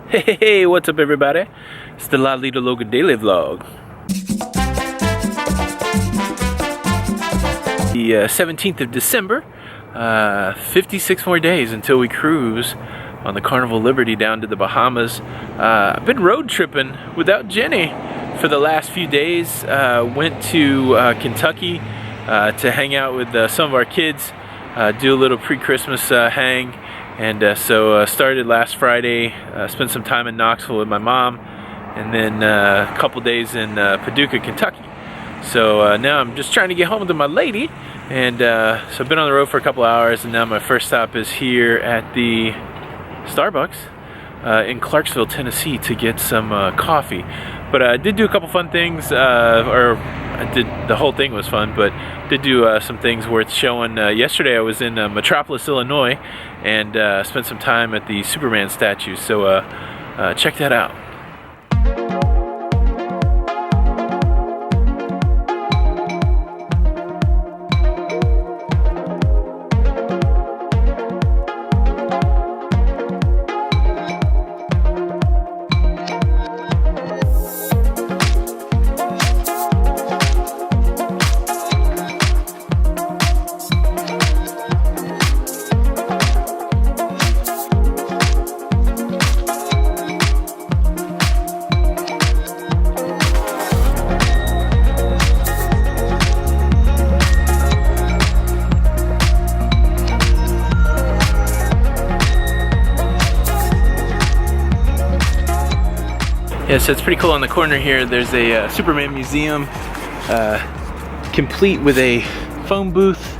Hey, what's up everybody? It's the Lido Loca daily vlog. The 17th of December, 56 more days until we cruise on the Carnival Liberty down to the Bahamas. I've been road tripping without Jenny for the last few days. Went to Kentucky to hang out with some of our kids, do a little pre-Christmas hang. And so started last Friday, spent some time in Knoxville with my mom, and then a couple days in Paducah, Kentucky. So now I'm just trying to get home to my lady, and so I've been on the road for a couple hours, and now my first stop is here at the Starbucks in Clarksville, Tennessee to get some coffee. But I did do a couple fun things, the whole thing was fun, but did do some things worth showing. Yesterday I was in Metropolis, Illinois, and spent some time at the Superman statue, so check that out. Yeah, so it's pretty cool on the corner here. There's a Superman museum, complete with a phone booth,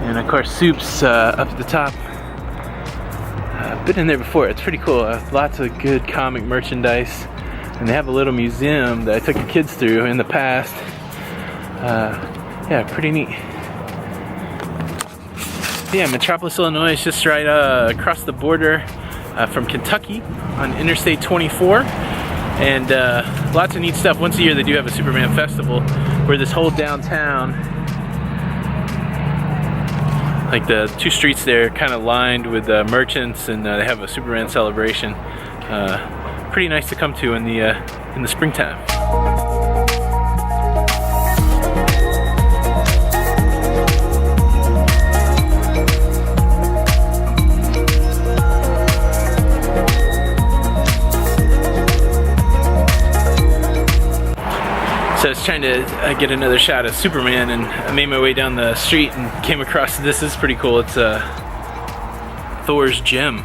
and of course Soup's up at the top. I've been in there before. It's pretty cool. Lots of good comic merchandise, and they have a little museum that I took the kids through in the past. Yeah, pretty neat. Yeah, Metropolis, Illinois is just right across the border from Kentucky on Interstate 24. And lots of neat stuff. Once a year they do have a Superman festival where this whole downtown, like the two streets there, kind of lined with merchants, and they have a Superman celebration. Pretty nice to come to in the springtime. So I was trying to get another shot of Superman, and I made my way down the street and came across this. This is pretty cool. It's Thor's gem.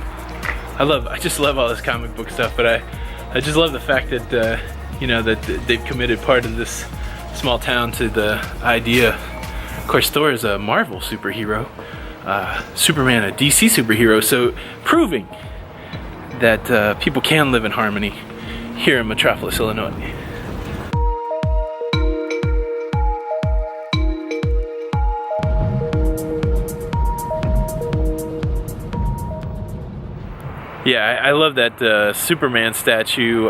I just love all this comic book stuff, but I just love the fact that you know, that they've committed part of this small town to the idea. Of course, Thor is a Marvel superhero, Superman a DC superhero, so proving that people can live in harmony here in Metropolis, Illinois. Yeah, I love that Superman statue.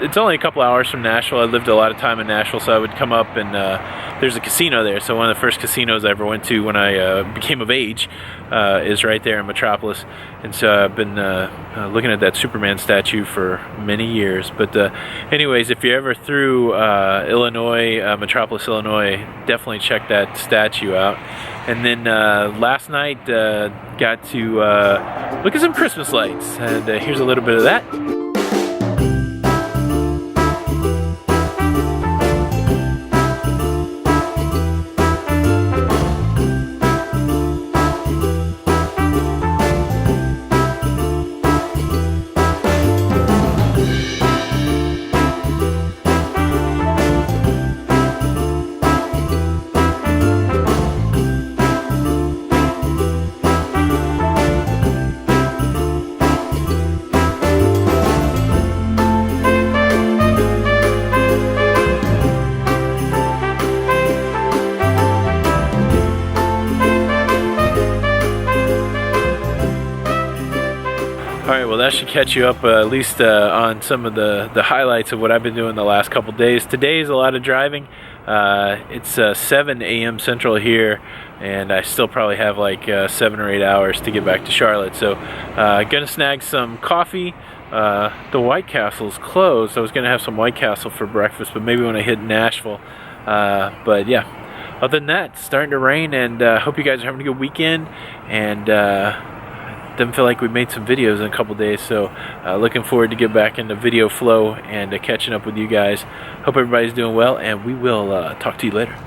It's only a couple hours from Nashville. I lived a lot of time in Nashville, so I would come up, and there's a casino there. So one of the first casinos I ever went to when I became of age is right there in Metropolis. And so I've been looking at that Superman statue for many years. But anyways, if you're ever through Illinois, Metropolis, Illinois, definitely check that statue out. And then last night got to look at some Christmas lights, and here's a little bit of that. Alright, well that should catch you up at least on some of the highlights of what I've been doing the last couple days. Today is a lot of driving. It's 7 a.m. Central here, and I still probably have like 7 or 8 hours to get back to Charlotte. So gonna snag some coffee, the White Castle's closed. I was going to have some White Castle for breakfast, but maybe when I hit Nashville. But yeah, other than that, it's starting to rain, and hope you guys are having a good weekend. And doesn't feel like we made some videos in a couple days, so looking forward to get back into video flow and catching up with you guys. Hope everybody's doing well, and we will talk to you later.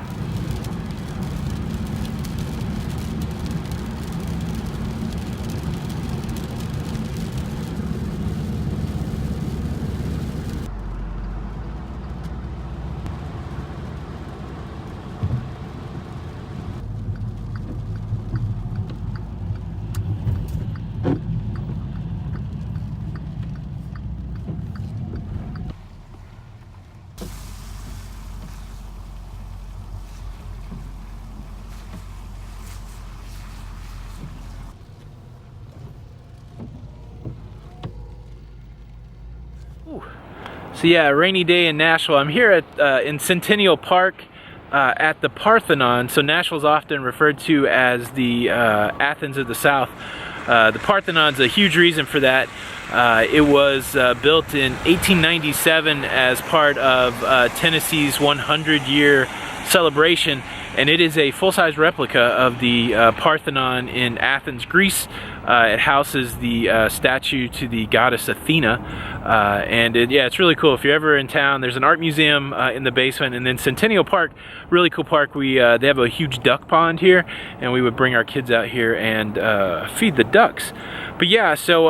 So yeah, rainy day in Nashville. I'm here at in Centennial Park at the Parthenon. So Nashville's often referred to as the Athens of the South. The Parthenon's a huge reason for that. It was built in 1897 as part of Tennessee's 100-year celebration, and it is a full-size replica of the Parthenon in Athens, Greece. It houses the statue to the goddess Athena, and yeah, it's really cool. If you're ever in town, there's an art museum in the basement, and then Centennial Park, really cool park. They have a huge duck pond here, and we would bring our kids out here and feed the ducks. But yeah, so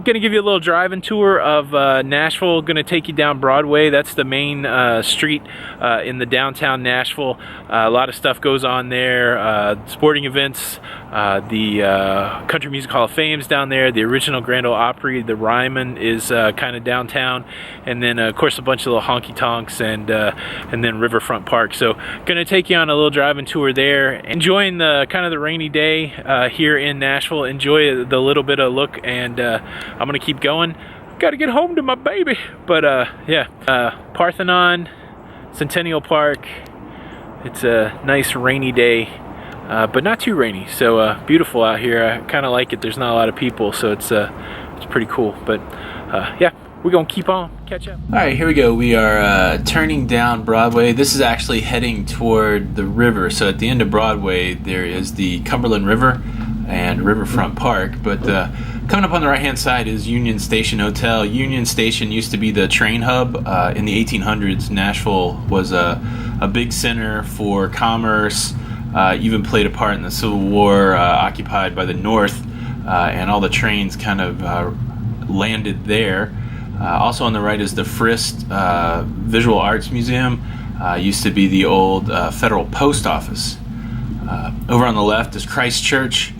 gonna give you a little driving tour of Nashville. Gonna take you down Broadway. That's the main street in the downtown Nashville. A lot of stuff goes on there. Sporting events. The Country Music Hall of Fame's down there. The original Grand Ole Opry, the Ryman, is kind of downtown, and then of course a bunch of little honky tonks and then Riverfront Park. So gonna take you on a little driving tour there, enjoying the kind of the rainy day here in Nashville. Enjoy the little bit of look, and I'm gonna keep going. Gotta get home to my baby. But yeah, Parthenon, Centennial Park. It's a nice rainy day. But not too rainy, so beautiful out here. I kind of like it. There's not a lot of people, so it's pretty cool. But yeah, we're gonna keep on, catch up. All right, here we go. We are turning down Broadway. This is actually heading toward the river. So at the end of Broadway, there is the Cumberland River and Riverfront Park. But coming up on the right-hand side is Union Station Hotel. Union Station used to be the train hub. In the 1800s, Nashville was a big center for commerce. Even played a part in the Civil War, occupied by the North, and all the trains kind of landed there. Also on the right is the Frist Visual Arts Museum. Used to be the old Federal Post Office. Over on the left is Christ Church.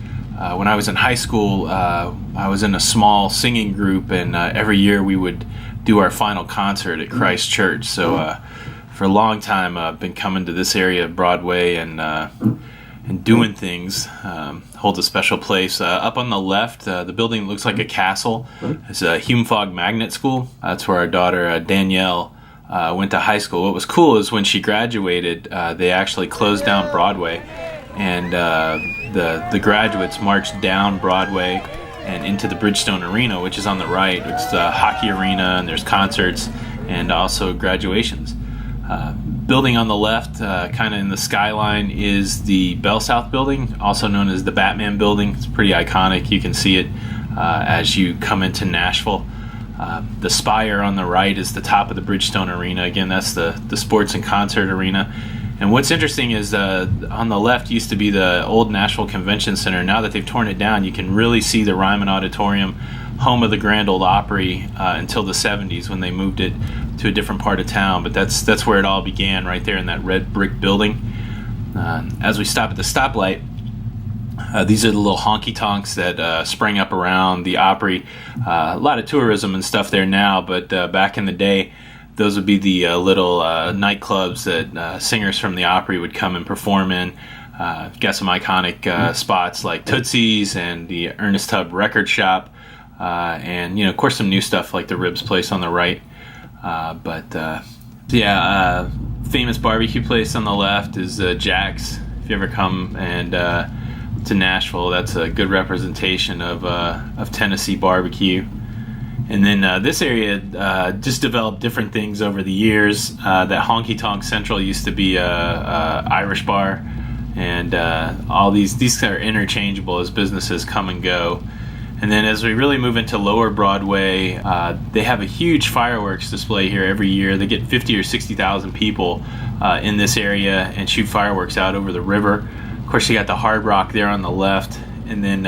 When I was in high school, I was in a small singing group, and every year we would do our final concert at Christ Church. So for a long time, I've been coming to this area of Broadway and doing things. Holds a special place. Up on the left, the building looks like a castle. It's a Hume-Fogg Magnet School. That's where our daughter Danielle went to high school. What was cool is when she graduated, they actually closed down Broadway, and the graduates marched down Broadway and into the Bridgestone Arena, which is on the right. It's the hockey arena, and there's concerts and also graduations. Building on the left, kind of in the skyline, is the Bell South building, also known as the Batman building. It's pretty iconic. You can see it as you come into Nashville. The spire on the right is the top of the Bridgestone Arena. Again, that's the sports and concert arena. And what's interesting is on the left used to be the old Nashville Convention Center. Now that they've torn it down, you can really see the Ryman Auditorium, home of the Grand Ole Opry, until the 70s when they moved it to a different part of town. But that's where it all began, right there in that red brick building. As we stop at the stoplight, these are the little honky tonks that sprang up around the Opry. A lot of tourism and stuff there now, but back in the day, those would be the little nightclubs that singers from the Opry would come and perform in. Got some iconic spots like Tootsie's and the Ernest Tubb Record Shop, and of course some new stuff like the Ribs Place on the right. Famous barbecue place on the left is Jack's. If you ever come and to Nashville, that's a good representation of Tennessee barbecue. And then this area just developed different things over the years. That Honky Tonk Central used to be a Irish bar, and all these are interchangeable as businesses come and go. And then as we really move into Lower Broadway, they have a huge fireworks display here every year. They get 50 or 60,000 people in this area and shoot fireworks out over the river. Of course, you got the Hard Rock there on the left. And then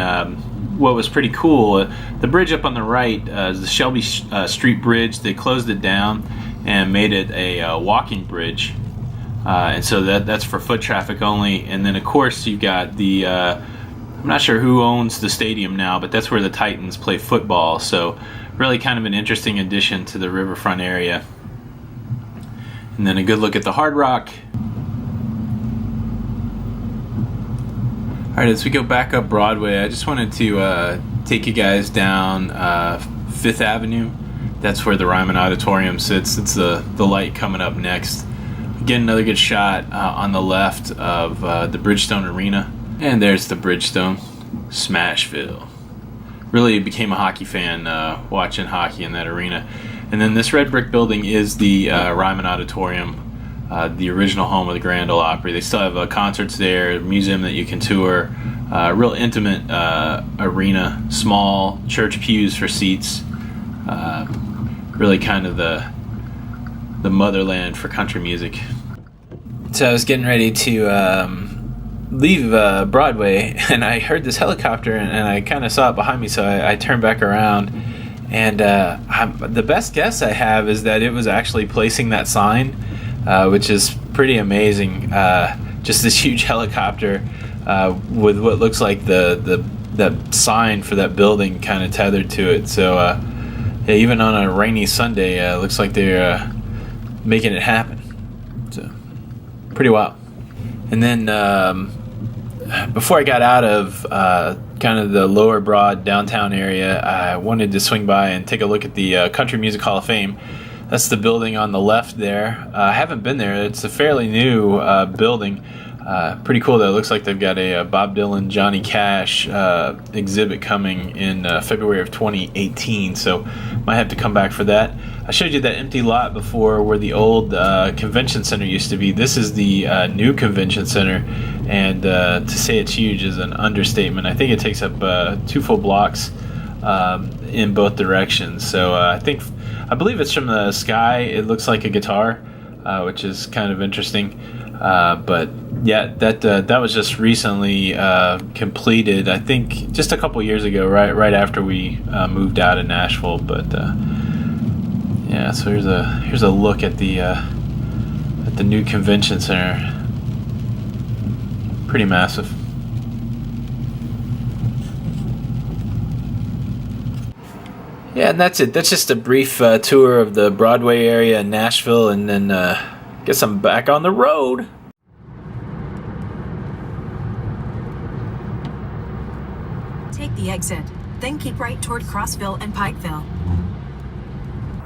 what was pretty cool, the bridge up on the right is the Shelby Street Bridge. They closed it down and made it a walking bridge. And so that's for foot traffic only. And then, of course, you've got the... I'm not sure who owns the stadium now, but that's where the Titans play football. So really kind of an interesting addition to the riverfront area. And then a good look at the Hard Rock. All right, as we go back up Broadway, I just wanted to take you guys down Fifth Avenue. That's where the Ryman Auditorium sits. It's the light coming up next. Again, another good shot on the left of the Bridgestone Arena. And there's the Bridgestone, Smashville. Really became a hockey fan watching hockey in that arena. And then this red brick building is the Ryman Auditorium, the original home of the Grand Ole Opry. They still have concerts there, a museum that you can tour, real intimate arena, small church pews for seats. Really kind of the motherland for country music. So I was getting ready to leave Broadway, and I heard this helicopter, and I kind of saw it behind me, so I turned back around, and the best guess I have is that it was actually placing that sign, which is pretty amazing. Just this huge helicopter with what looks like that sign for that building kind of tethered to it. So yeah, even on a rainy Sunday, looks like they're making it happen. So pretty wild. And then before I got out of kind of the Lower Broad downtown area, I wanted to swing by and take a look at the Country Music Hall of Fame. That's the building on the left there. I haven't been there. It's a fairly new building. Pretty cool though. It looks like they've got a Bob Dylan, Johnny Cash exhibit coming in February of 2018, so might have to come back for that. I showed you that empty lot before where the old convention center used to be. This is the new convention center, and to say it's huge is an understatement. I think it takes up 2 full blocks in both directions. So I believe it's from the sky. It looks like a guitar, which is kind of interesting. But yeah, that was just recently completed. I think just a couple years ago, right after we moved out of Nashville. But yeah, so here's a look at the new convention center. Pretty massive. Yeah, and that's it. That's just a brief tour of the Broadway area in Nashville, and then guess I'm back on the road. Take the exit, then keep right toward Crossville and Pikeville.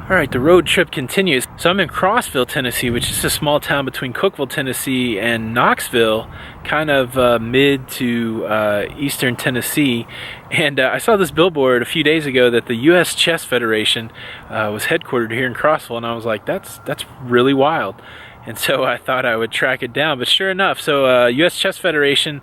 All right, the road trip continues. So I'm in Crossville, Tennessee, which is a small town between Cookeville, Tennessee, and Knoxville, kind of mid to eastern Tennessee. And I saw this billboard a few days ago that the U.S. Chess Federation was headquartered here in Crossville, and I was like, that's really wild. And so I thought I would track it down, but sure enough, so U.S. Chess Federation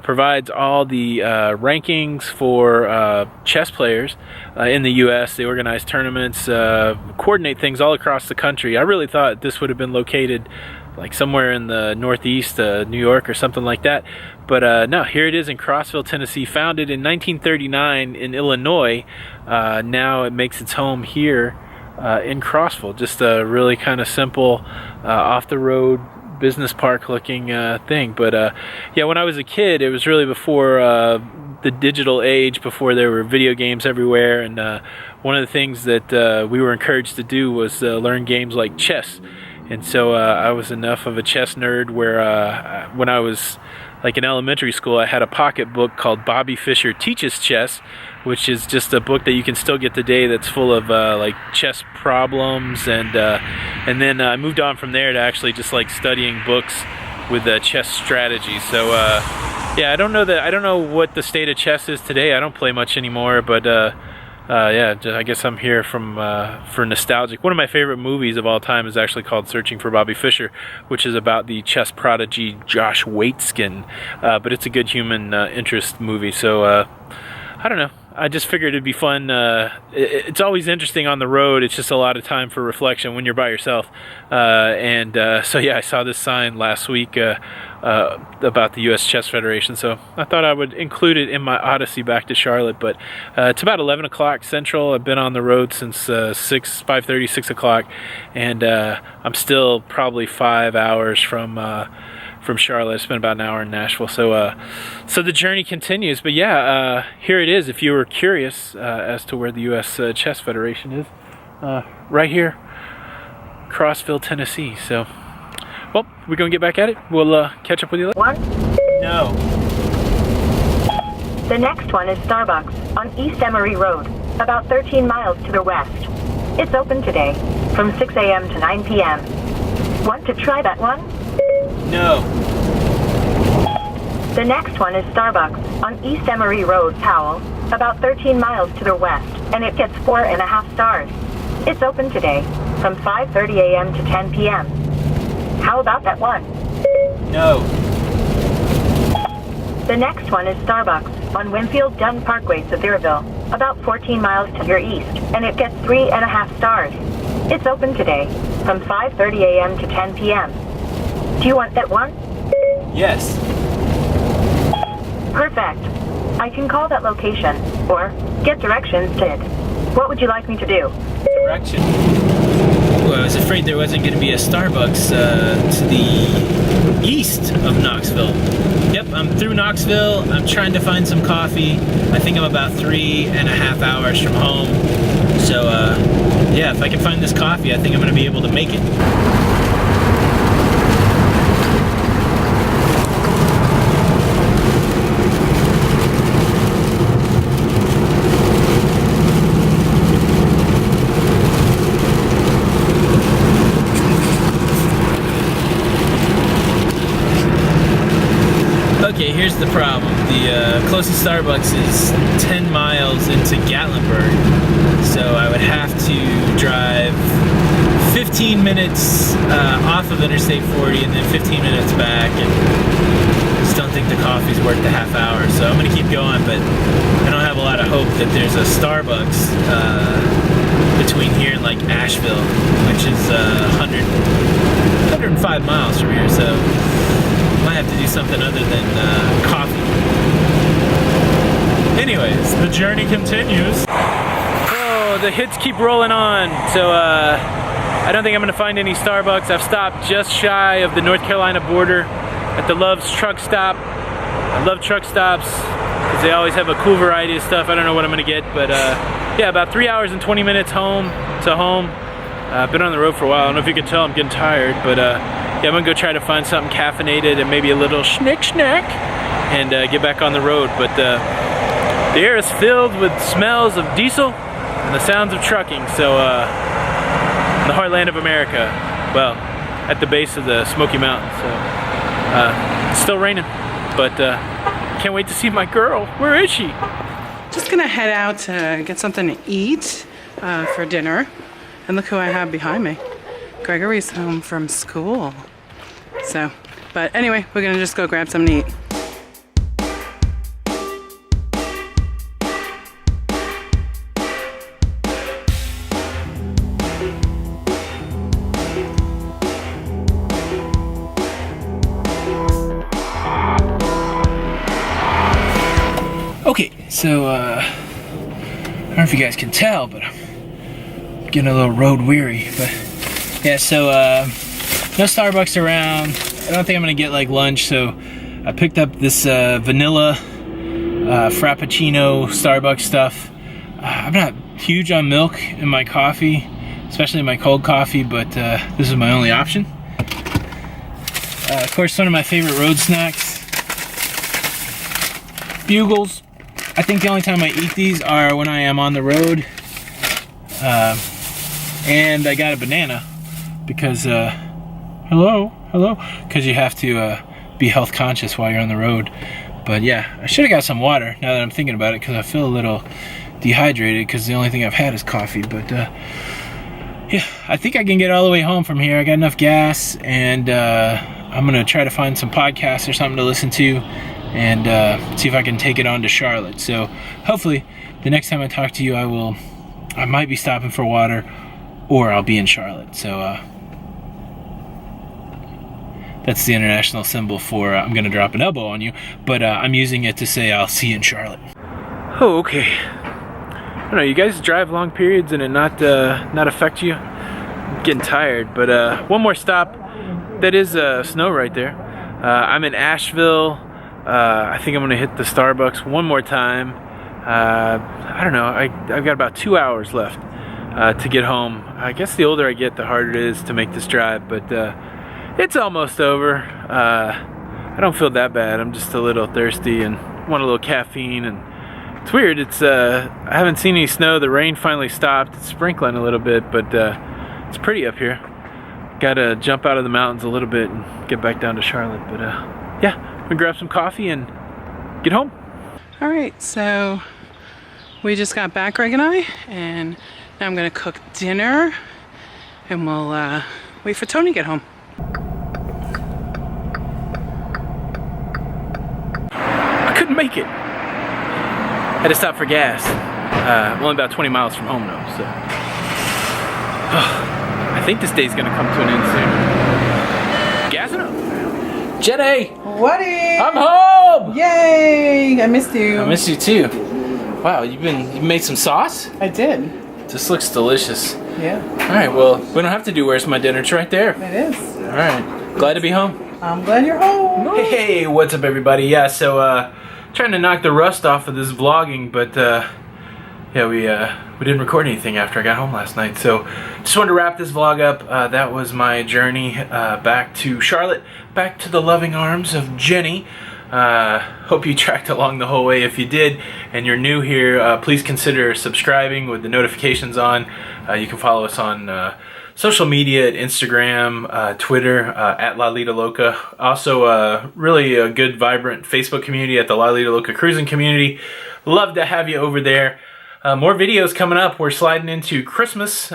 provides all the rankings for chess players in the U.S. They organize tournaments, coordinate things all across the country. I really thought this would have been located like somewhere in the Northeast, New York or something like that. But no, here it is in Crossville, Tennessee, founded in 1939 in Illinois. Now it makes its home here in Crossville. Just a really kind of simple, off-the-road business park looking thing. But yeah, when I was a kid, it was really before the digital age, before there were video games everywhere. And one of the things that we were encouraged to do was learn games like chess. And so I was enough of a chess nerd where when I was like in elementary school, I had a pocket book called Bobby Fischer Teaches Chess, which is just a book that you can still get today that's full of like chess problems. And then I moved on from there to actually just like studying books with chess strategy. So yeah, I don't know what the state of chess is today. I don't play much anymore, but yeah, I guess I'm here for nostalgic. One of my favorite movies of all time is actually called Searching for Bobby Fischer, which is about the chess prodigy Josh Waitzkin. But it's a good human interest movie, so I don't know. I just figured it'd be fun. It's always interesting on the road. It's just a lot of time for reflection when you're by yourself. So yeah, I saw this sign last week about the U.S. Chess Federation, so I thought I would include it in my odyssey back to Charlotte. But it's about 11 o'clock Central. I've been on the road since 5:30, 6 o'clock, and I'm still probably 5 hours from Charlotte. I spent about an hour in Nashville, so the journey continues. But yeah, here it is. If you were curious as to where the U.S. Chess Federation is, right here, Crossville, Tennessee. So, well, we're gonna get back at it. We'll catch up with you later. One? No. The next one is Starbucks on East Emory Road, about 13 miles to the west. It's open today from 6 a.m. to 9 p.m. Want to try that one? No. The next one is Starbucks on East Emory Road, Powell, about 13 miles to the west, and it gets 4.5 stars. It's open today from 5:30 a.m. to 10 p.m. How about that one? No. The next one is Starbucks on Winfield Dunn Parkway, Sevierville, about 14 miles to your east, and it gets 3.5 stars. It's open today from 5:30 a.m. to 10 p.m. Do you want that one? Yes. Perfect. I can call that location or get directions to it. What would you like me to do? Direction. Well, I was afraid there wasn't going to be a Starbucks to the east of Knoxville. Yep, I'm through Knoxville. I'm trying to find some coffee. I think I'm about 3.5 hours from home. So, yeah, if I can find this coffee, I think I'm going to be able to make it. Okay, here's the problem. The closest Starbucks is 10 miles into Gatlinburg, so I would have to drive 15 minutes off of Interstate 40 and then 15 minutes back, and I just don't think the coffee's worth the half hour, so I'm going to keep going, but I don't have a lot of hope that there's a Starbucks between here and like Asheville, which is 105 miles from here, so might have to do something other than coffee. Anyways, the journey continues. Oh, the hits keep rolling on. So I don't think I'm gonna find any Starbucks. I've stopped just shy of the North Carolina border at the Love's truck stop. I love truck stops because they always have a cool variety of stuff. I don't know what I'm gonna get, but yeah, about 3 hours and 20 minutes home. I've been on the road for a while. I don't know if you can tell I'm getting tired, but yeah, I'm gonna go try to find something caffeinated and maybe a little snack and get back on the road. But the air is filled with smells of diesel and the sounds of trucking. So the heartland of America, well, at the base of the Smoky Mountains. So it's still raining, but can't wait to see my girl. Where is she? Just gonna head out to get something to eat for dinner. And look who I have behind me. Gregory's home from school. So, but anyway, we're gonna just go grab something to eat. Okay, so I don't know if you guys can tell, but I'm getting a little road weary, but yeah, so no Starbucks around. I don't think I'm gonna get like lunch, so I picked up this vanilla frappuccino Starbucks stuff. I'm not huge on milk in my coffee, especially in my cold coffee, but this is my only option. Of course, one of my favorite road snacks, Bugles. I think the only time I eat these are when I am on the road. And I got a banana because, because you have to be health conscious while you're on the road. But yeah, I should have got some water now that I'm thinking about it, because I feel a little dehydrated because the only thing I've had is coffee. But yeah, I think I can get all the way home from here. I got enough gas, and I'm gonna try to find some podcasts or something to listen to, and see if I can take it on to Charlotte. So hopefully the next time I talk to you, I might be stopping for water, or I'll be in Charlotte. So that's the international symbol for I'm gonna drop an elbow on you, but I'm using it to say I'll see you in Charlotte. Oh, okay. I don't know, you guys drive long periods and it not affect you? I'm getting tired, but one more stop. That is snow right there. I'm in Asheville. I think I'm gonna hit the Starbucks one more time. I don't know, I've got about 2 hours left to get home. I guess the older I get, the harder it is to make this drive, but it's almost over. I don't feel that bad. I'm just a little thirsty and want a little caffeine, and it's weird. I haven't seen any snow. The rain finally stopped. It's sprinkling a little bit, but it's pretty up here. Gotta jump out of the mountains a little bit and get back down to Charlotte. But yeah, I'm gonna grab some coffee and get home. All right, so we just got back, Greg and I, and now I'm gonna cook dinner, and we'll wait for Tony to get home. I couldn't make it. Had to stop for gas. I'm only about 20 miles from home though, so. I think this day's gonna come to an end soon. Gassing up. Jenny! Woody! I'm home! Yay! I missed you. I miss you too. Wow, you made some sauce? I did. This looks delicious. Yeah. Alright, well, we don't have to do where's my dinner. It's right there. It is. Alright. Glad to be home. I'm glad you're home. Hey, what's up everybody? Yeah, so trying to knock the rust off of this vlogging, but yeah, we didn't record anything after I got home last night, so just wanted to wrap this vlog up. That was my journey back to Charlotte, back to the loving arms of Jenny. Hope you tracked along the whole way. If you did and you're new here, please consider subscribing with the notifications on. You can follow us on social media at Instagram, Twitter, at Lido Loca. Also, really a good, vibrant Facebook community at the Lido Loca Cruising Community. Love to have you over there. More videos coming up. We're sliding into Christmas,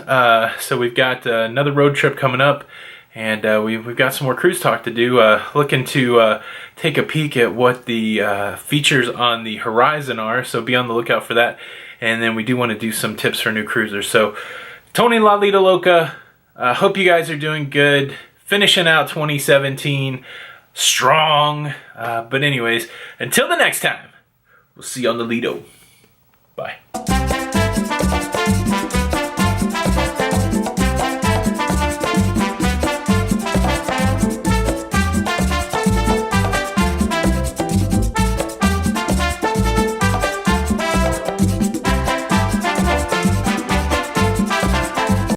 so we've got another road trip coming up, and we've got some more cruise talk to do. Looking to take a peek at what the features on the horizon are, so be on the lookout for that. And then we do want to do some tips for new cruisers. So, Tony Lido Loca, hope you guys are doing good. Finishing out 2017 strong. But anyways, until the next time, we'll see you on the Lido. Bye.